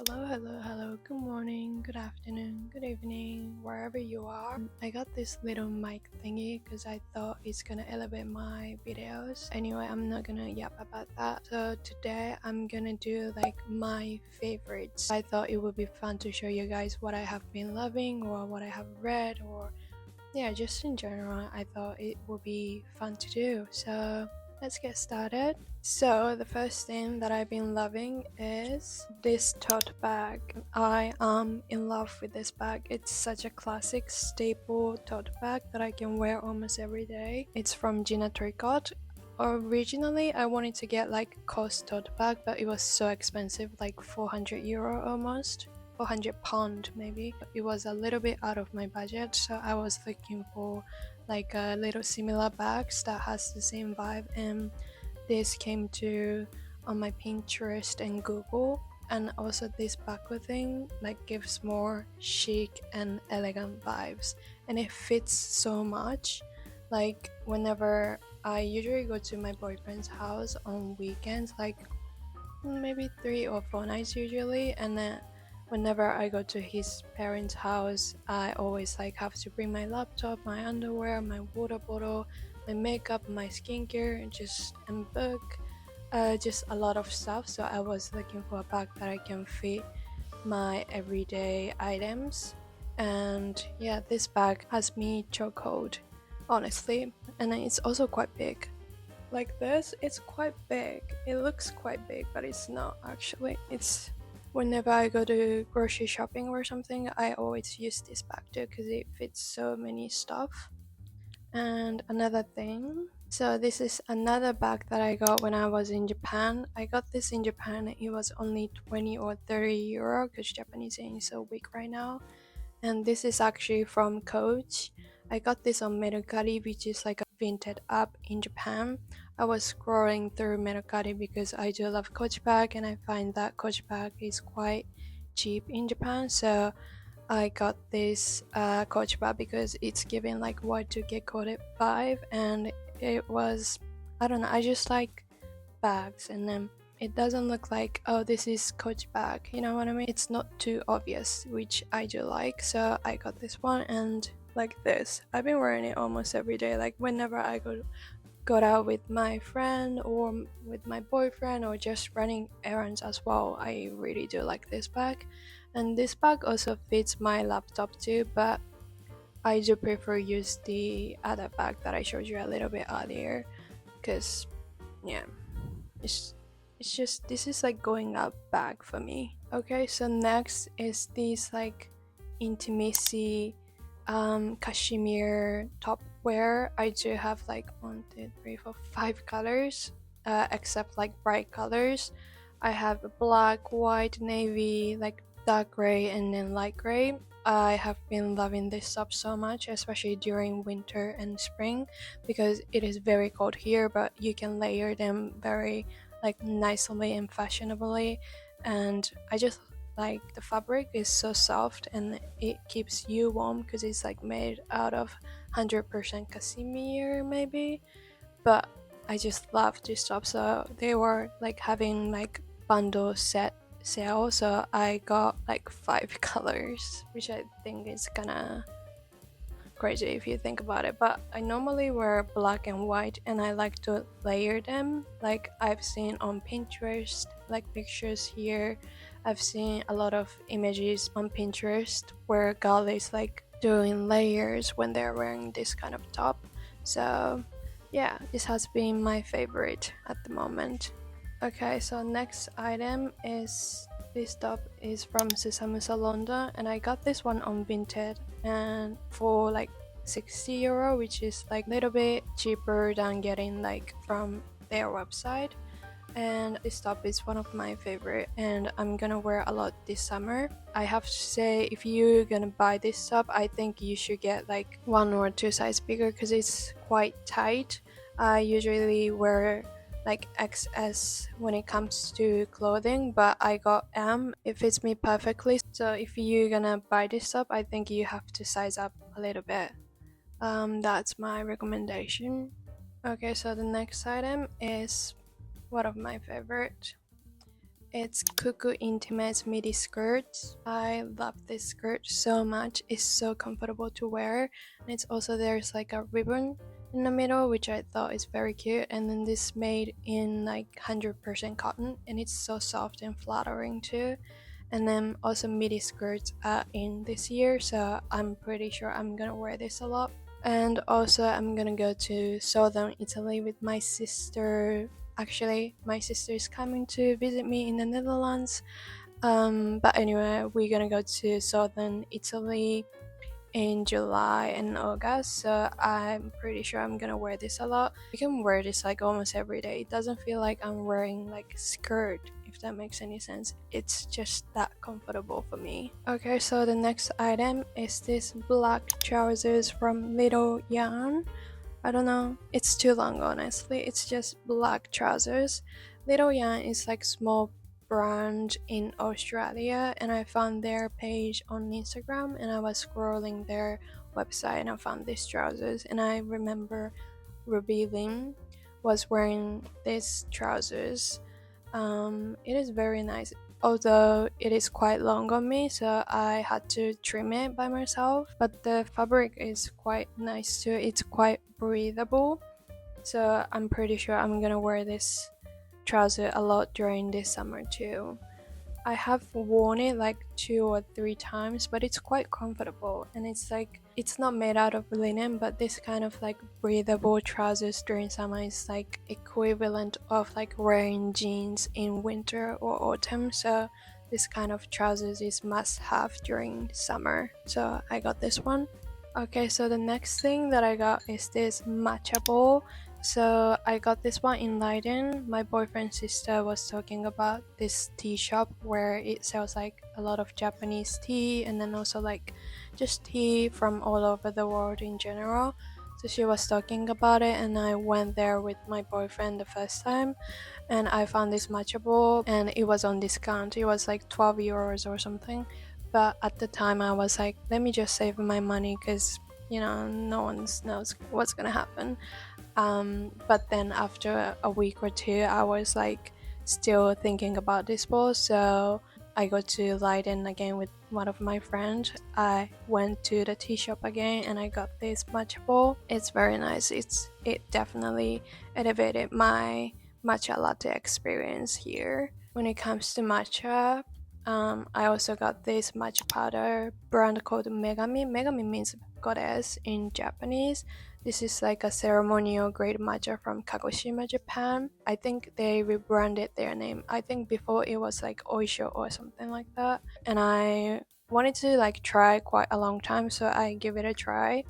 Hello. Good morning, good afternoon, good evening, wherever you are. I got this little mic thingy because I thought it's gonna elevate my videos. Anyway, I'm not gonna yap about that. So today I'm gonna do like my favorites. I thought it would be fun to show you guys what I have been loving or what I have read, or yeah, just in general. I thought it would be fun to do. So let's get started. So the first thing that I've been loving is this tote bag. I am in love with this bag. It's such a classic staple tote bag that I can wear almost every day. It's from Gina Tricot. Originally I wanted to get like COS tote bag, but it was so expensive, like €400 almost. £400 maybe. It was a little bit out of my budget, so I was looking for like a little similar bags that has the same vibe, and this came to on my Pinterest and Google. And also this buckle thing like gives more chic and elegant vibes, and it fits so much. Like whenever I usually go to my boyfriend's house on weekends, like maybe 3 or 4 nights usually, and then whenever I go to his parents' house, I always like have to bring my laptop, my underwear, my water bottle, my makeup, my skincare, and book, just a lot of stuff. So I was looking for a bag that I can fit my everyday items, and yeah, this bag has me chokehold, honestly, and it's also quite big. Like this, it's quite big. It looks quite big, but it's not actually. It's whenever I go to grocery shopping or something, I always use this bag too because it fits so many stuff. And another thing, so this is another bag that I got when I was in Japan. I got this in Japan. It was only 20 or 30 euro because Japanese yen is so weak right now. And this is actually from Coach. I got this on Mercari, which is like a vintage app in Japan. I was scrolling through Mercari because I do love Coach bag, and I find that Coach bag is quite cheap in Japan. So I got this Coach bag because it's giving like Y2K coded vibe, and it was, I don't know, I just like bags, and then it doesn't look like, oh, this is Coach bag, you know what I mean? It's not too obvious, which I do like. So I got this one, and like this, I've been wearing it almost every day, like whenever I got out with my friend or with my boyfriend or just running errands as well. I really do like this bag, and this bag also fits my laptop too, but I do prefer use the other bag that I showed you a little bit earlier, because yeah, it's it's just, this is like going out bag for me. Okay, so next is this like intimacy cashmere top wear. I do have like 1, 2, 3, 4, 5 colors, except like bright colors. I have black, white, navy, like dark gray, and then light gray. I have been loving this top so much, especially during winter and spring, because it is very cold here, but you can layer them very like nicely and fashionably. And I just like the fabric is so soft, and it keeps you warm because it's like made out of 100% cashmere maybe. But I just love this top, so they were like having like bundle set sale, so I got like 5 colors, which I think is kinda crazy if you think about it. But I normally wear black and white, and I like to layer them. Like I've seen on Pinterest, like pictures here. I've seen a lot of images on Pinterest where girl is like doing layers when they're wearing this kind of top. So yeah, this has been my favorite at the moment. Okay, so next item is this top is from Sesamusa London, and I got this one on Vinted and for like €60, which is like a little bit cheaper than getting like from their website. And this top is one of my favorite, and I'm gonna wear a lot this summer. I have to say, if you're gonna buy this top, I think you should get like 1 or 2 size bigger because it's quite tight. I usually wear like XS when it comes to clothing, but I got M. It fits me perfectly. So if you're gonna buy this top, I think you have to size up a little bit. That's my recommendation. Okay, so the next item is one of my favorite. It's Cuckoo Intimates midi skirts. I love this skirt so much. It's so comfortable to wear, and it's also there's like a ribbon in the middle, which I thought is very cute. And then this made in like 100% cotton, and it's so soft and flattering too. And then also midi skirts are in this year, so I'm pretty sure I'm gonna wear this a lot. And also I'm gonna go to southern Italy with my sister. Actually, my sister is coming to visit me in the Netherlands. But anyway, we're gonna go to southern Italy in July and August, so I'm pretty sure I'm gonna wear this a lot. I can wear this like almost every day. It doesn't feel like I'm wearing like a skirt, if that makes any sense. It's just that comfortable for me. Okay, so the next item is this black trousers from Little Yarn. I don't know, it's too long honestly. It's just black trousers. Little Yarn is like small brand in Australia, and I found their page on Instagram, and I was scrolling their website and I found these trousers, and I remember Ruby Lim was wearing these trousers. It is very nice, although it is quite long on me, so I had to trim it by myself. But the fabric is quite nice too. It's quite breathable, so I'm pretty sure I'm gonna wear this trouser a lot during this summer too. I have worn it like 2 or 3 times, but it's quite comfortable, and it's like it's not made out of linen, but this kind of like breathable trousers during summer is like equivalent of like wearing jeans in winter or autumn. So this kind of trousers is must have during summer. So I got this one. Okay, so the next thing that I got is this matcha bowl. So I got this one in Leiden. My boyfriend's sister was talking about this tea shop where it sells like a lot of Japanese tea, and then also like just tea from all over the world in general. So she was talking about it, and I went there with my boyfriend the first time, and I found this matcha bowl, and it was on discount. It was like 12 euros or something. But at the time I was like, let me just save my money, because no one knows what's gonna happen. But then after a week or two, I was like still thinking about this bowl, so I go to Leiden again with one of my friends. I went to the tea shop again and I got this matcha bowl. It's very nice. It definitely elevated my matcha latte experience here. When it comes to matcha, I also got this matcha powder brand called Megami. Megami means goddess in Japanese. This is like a ceremonial grade matcha from Kagoshima, Japan. I think they rebranded their name. I think before it was like Oisho or something like that. And I wanted to like try quite a long time, so I give it a try.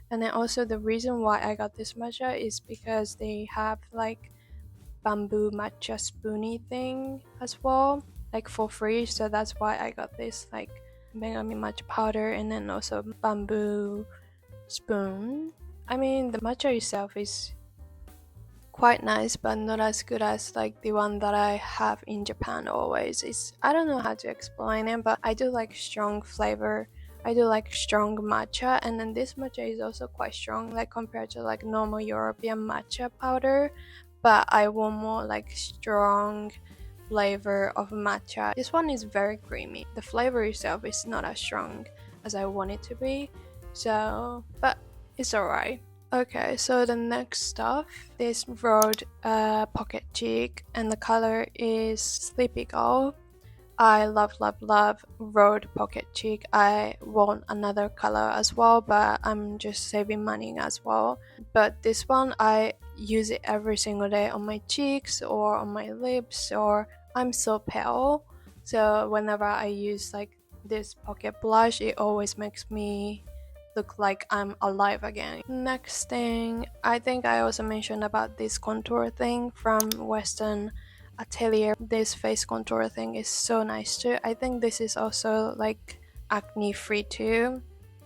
And then also the reason why I got this matcha is because they have like bamboo matcha spoony thing as well, like for free. So that's why I got this like Megami matcha powder and then also bamboo spoon. I mean, the matcha itself is quite nice, but not as good as like the one that I have in Japan always. I don't know how to explain it, but I do like strong flavor. I do like strong matcha, and then this matcha is also quite strong, like compared to like normal European matcha powder. But I want more like strong flavor of matcha. This one is very creamy. The flavor itself is not as strong as I want it to be. So, but it's alright. Okay, so the next stuff, this rolled pocket cheek, and the color is Sleepy Girl. I love rolled pocket cheek. I want another color as well, but I'm just saving money as well. But this one, I use it every single day on my cheeks or on my lips, or I'm so pale. So whenever I use like this pocket blush, it always makes me look like I'm alive again. Next thing, I think I also mentioned about this contour thing from Western Atelier. This face contour thing is so nice too. I think this is also like acne free too.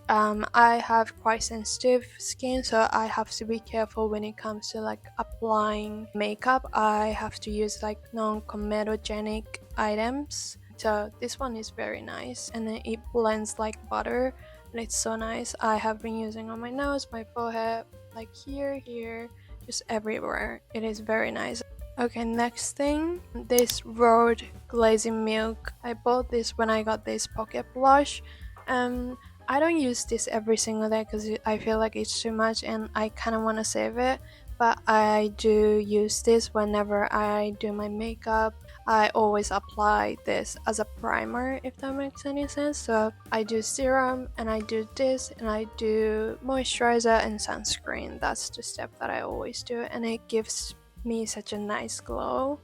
I have quite sensitive skin, so I have to be careful when it comes to like applying makeup. I have to use like non-comedogenic items. So this one is very nice, and then it blends like butter, and it's so nice. I have been using on my nose, my forehead, like here, just everywhere. It is very nice. Okay, next thing, this Road Glazing Milk. I bought this when I got this pocket blush. I don't use this every single day because I feel like it's too much and I kind of want to save it. But I do use this whenever I do my makeup. I always apply this as a primer, if that makes any sense. So I do serum and I do this and I do moisturizer and sunscreen. That's the step that I always do, and it gives me such a nice glow.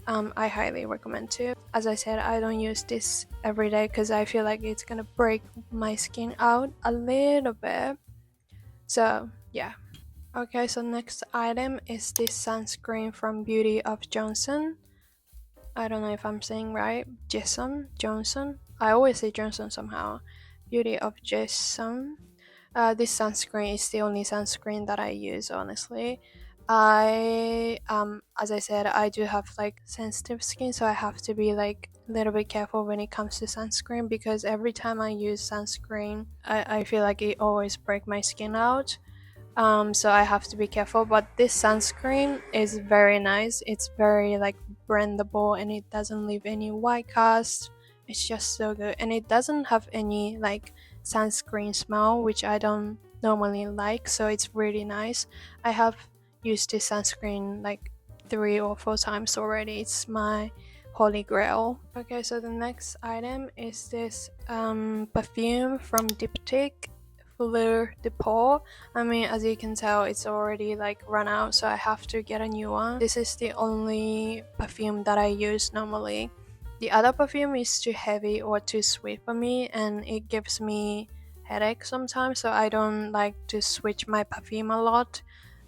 I highly recommend too. As I said, I don't use this every day because I feel like it's gonna break my skin out a little bit. So yeah. Okay, so next item is this sunscreen from Beauty of Johnson. I don't know if I'm saying right. Johnson. I always say Johnson somehow. Beauty of Jason. This sunscreen is the only sunscreen that I use, honestly. As I said, I do have like sensitive skin, so I have to be like a little bit careful when it comes to sunscreen because every time I use sunscreen, I feel like it always break my skin out. So I have to be careful, but this sunscreen is very nice. It's very like brandable and it doesn't leave any white cast. It's just so good, and it doesn't have any like sunscreen smell, which I don't normally like, so it's really nice. I have used this sunscreen like 3 or 4 times already. It's my holy grail. Okay, so the next item is this perfume from Diptyque, Fleur de Peau. I mean, as you can tell, it's already like run out, so I have to get a new one. This is the only perfume that I use normally. The other perfume is too heavy or too sweet for me, and it gives me headache sometimes, so I don't like to switch my perfume a lot.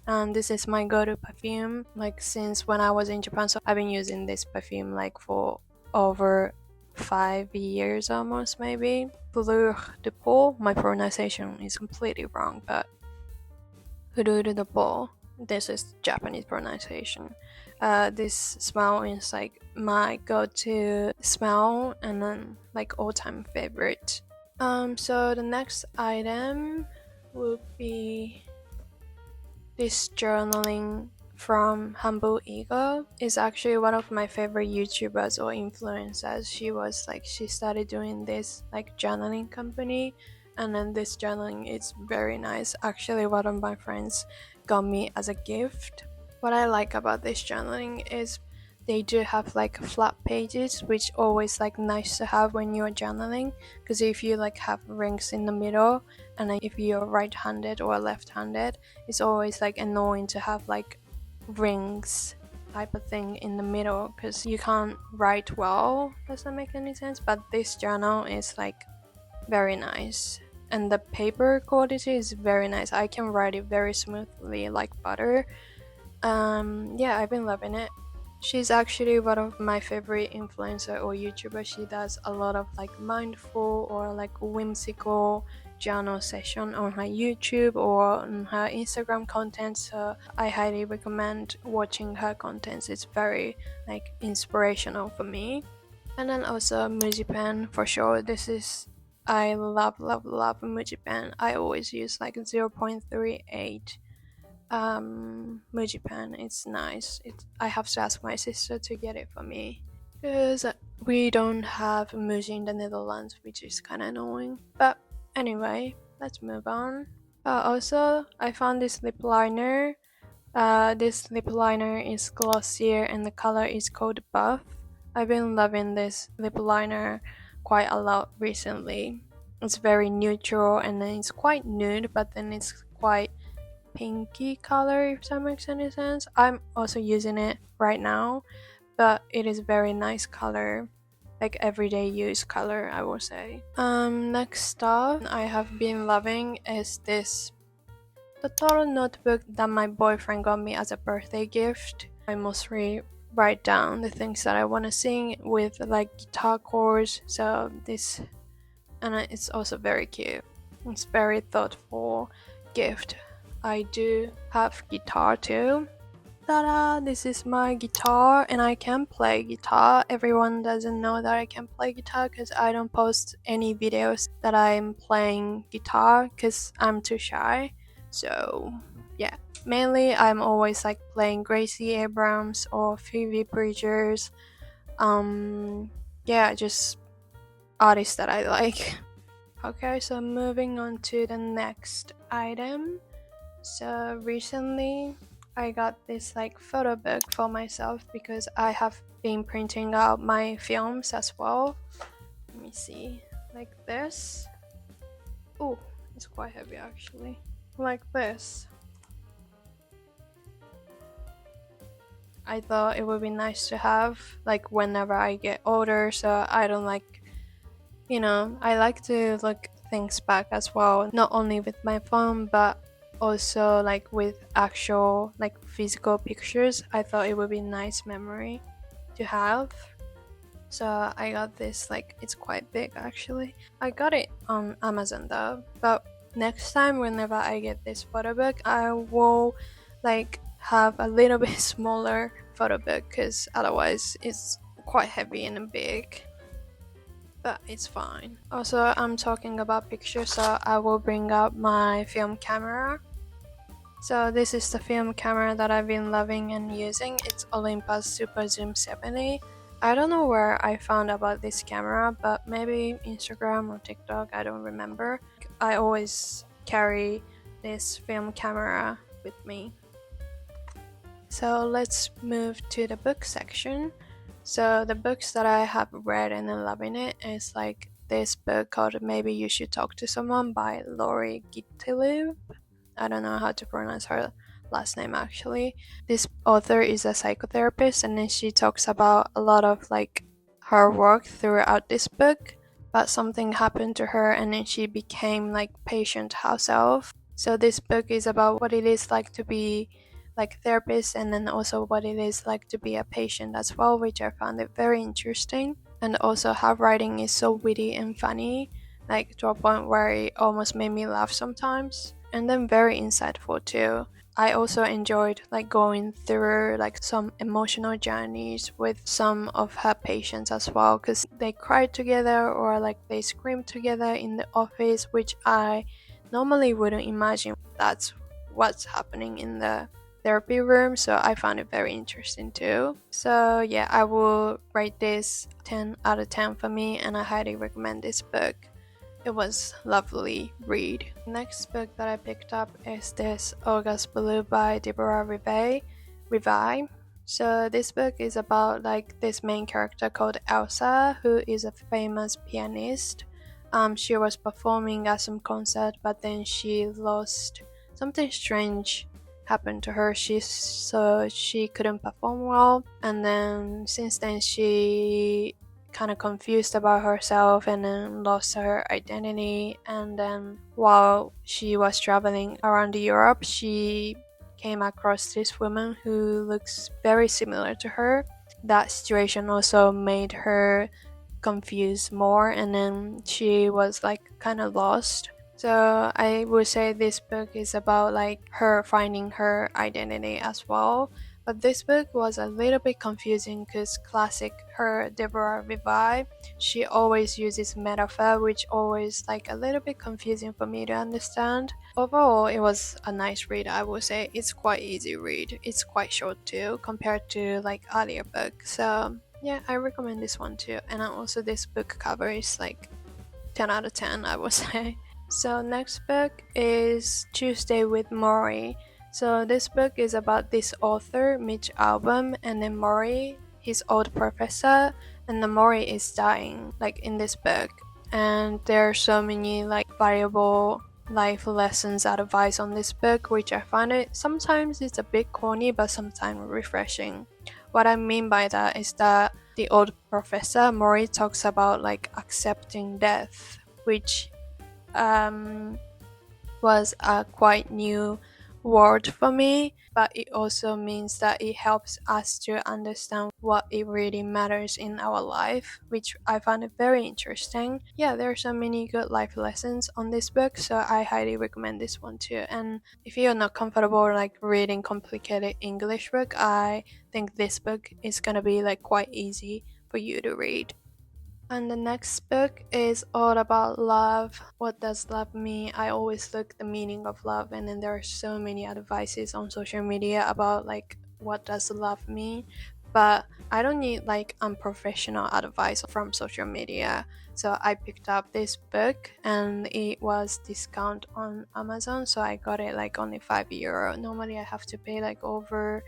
And this is my go-to perfume like since when I was in Japan, so I've been using this perfume like for over 5 years almost, maybe. Fleur de Peau, my pronunciation is completely wrong, but Fleur de Peau, this is Japanese pronunciation. This smell is like my go-to smell and then like all-time favorite. So the next item would be this journaling from Humble Ego. Is actually one of my favorite YouTubers or influencers. She started doing this like journaling company, and then this journaling is very nice. Actually, one of my friends got me as a gift. What I like about this journaling is they do have like flat pages, which always like nice to have when you're journaling, because if you like have rings in the middle, and then if you're right-handed or left-handed, it's always like annoying to have like rings type of thing in the middle because you can't write well. Does that make any sense? But this journal is like very nice, and the paper quality is very nice. I can write it very smoothly like butter. Yeah, I've been loving it. She's actually one of my favorite influencer or YouTuber. She does a lot of like mindful or like whimsical journal session on her YouTube or on her Instagram content. So I highly recommend watching her contents. It's very like inspirational for me. And then also Muji pen for sure. I love Muji pen. I always use like 0.38 Muji pen. It's nice. I have to ask my sister to get it for me because we don't have Muji in the Netherlands, which is kind of annoying. But anyway, let's move on. Also, I found this lip liner. This lip liner is glossier and the color is called Buff. I've been loving this lip liner quite a lot recently. It's very neutral and then it's quite nude, but then it's quite pinky color, if that makes any sense. I'm also using it right now, but it is very nice color, like everyday use color, I will say. Next stuff I have been loving is this total notebook that my boyfriend got me as a birthday gift. I mostly write down the things that I want to sing with like guitar chords, so this, and it's also very cute. It's very thoughtful gift. I do have guitar too. Ta-da! This is my guitar and I can play guitar. Everyone doesn't know that I can play guitar because I don't post any videos that I'm playing guitar because I'm too shy. So yeah. Mainly, I'm always like playing Gracie Abrams or Phoebe Bridgers. Yeah, just artists that I like. Okay, so moving on to the next item. So recently I got this like photo book for myself because I have been printing out my films as well. Let me see. Like this. Oh, it's quite heavy actually. Like this. I thought it would be nice to have like whenever I get older, so I don't like, I like to look things back as well, not only with my phone but also like with actual like physical pictures. I thought it would be nice memory to have. So I got this, like it's quite big actually. I got it on Amazon though, but next time whenever I get this photo book, I will like have a little bit smaller photo book because otherwise it's quite heavy and big, but it's fine. Also, I'm talking about pictures, so I will bring up my film camera. So this is the film camera that I've been loving and using. It's Olympus Super Zoom 70. I don't know where I found about this camera, but maybe Instagram or TikTok, I don't remember. I always carry this film camera with me. So let's move to the book section. So the books that I have read and I'm loving it is like this book called Maybe You Should Talk to Someone by Lori Gittilib. I don't know how to pronounce her last name actually. This author is a psychotherapist and then she talks about a lot of like her work throughout this book, but something happened to her and then she became like patient herself. So this book is about what it is like to be like therapist and then also what it is like to be a patient as well, which I found it very interesting. And also her writing is so witty and funny, like to a point where it almost made me laugh sometimes, and then very insightful too. I also enjoyed like going through like some emotional journeys with some of her patients as well, because they cried together or like they screamed together in the office, which I normally wouldn't imagine that's what's happening in the therapy room. So I found it very interesting too. So yeah, I will rate this 10 out of 10 for me, and I highly recommend this book. It was lovely read. Next book that I picked up is this August Blue by Deborah Rivai. So this book is about like this main character called Elsa, who is a famous pianist. She was performing at some concert, but then she lost something strange happened to her. She couldn't perform well, and then since then she kind of confused about herself and then lost her identity. And then while she was traveling around Europe, she came across this woman who looks very similar to her. That situation also made her confused more, and then she was like kind of lost. So I would say this book is about like her finding her identity as well. But this book was a little bit confusing because classic her Deborah Rivai, she always uses metaphor, which always like a little bit confusing for me to understand. Overall, it was a nice read. I would say it's quite easy read. It's quite short too compared to like earlier books. So yeah, I recommend this one too. And also this book cover is like 10 out of 10, I would say. So next book is Tuesday with Maury. So this book is about this author, Mitch Albom, and then Maury, his old professor, and then Maury is dying, like in this book. And there are so many like valuable life lessons advice on this book, which I find it sometimes it's a bit corny, but sometimes refreshing. What I mean by that is that the old professor Maury talks about like accepting death, which was a quite new word for me, but it also means that it helps us to understand what it really matters in our life, which I found it very interesting. Yeah, there are so many good life lessons on this book, so I highly recommend this one too. And if you're not comfortable like reading complicated English book, I think this book is gonna be like quite easy for you to read. And the next book is all about love. What does love mean? I always look the meaning of love, and then there are so many advices on social media about like what does love mean. But I don't need like unprofessional advice from social media. So I picked up this book and it was discount on Amazon, so I got it like only €5. Normally I have to pay like over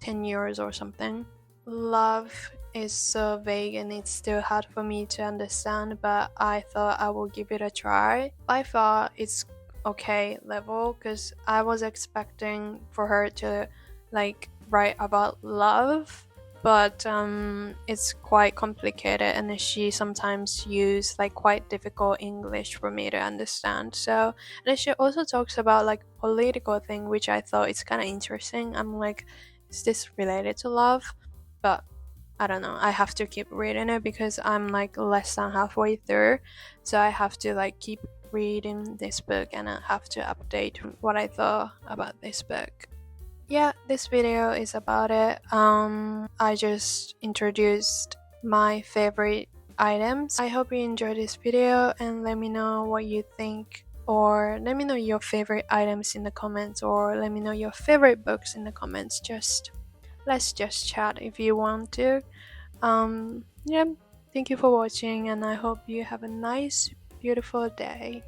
€10 or something. Love is so vague and it's still hard for me to understand, but I thought I will give it a try. By far, it's okay level because I was expecting for her to like write about love, but it's quite complicated and she sometimes use like quite difficult English for me to understand. So, and she also talks about like political thing, which I thought is kind of interesting. I'm like, is this related to love? But I don't know. I have to keep reading it because I'm like less than halfway through. So I have to like keep reading this book and I have to update what I thought about this book. Yeah, this video is about it. I just introduced my favorite items. I hope you enjoyed this video and let me know what you think, or let me know your favorite items in the comments, or let me know your favorite books in the comments. Let's just chat if you want to. Yeah, thank you for watching and I hope you have a nice, beautiful day.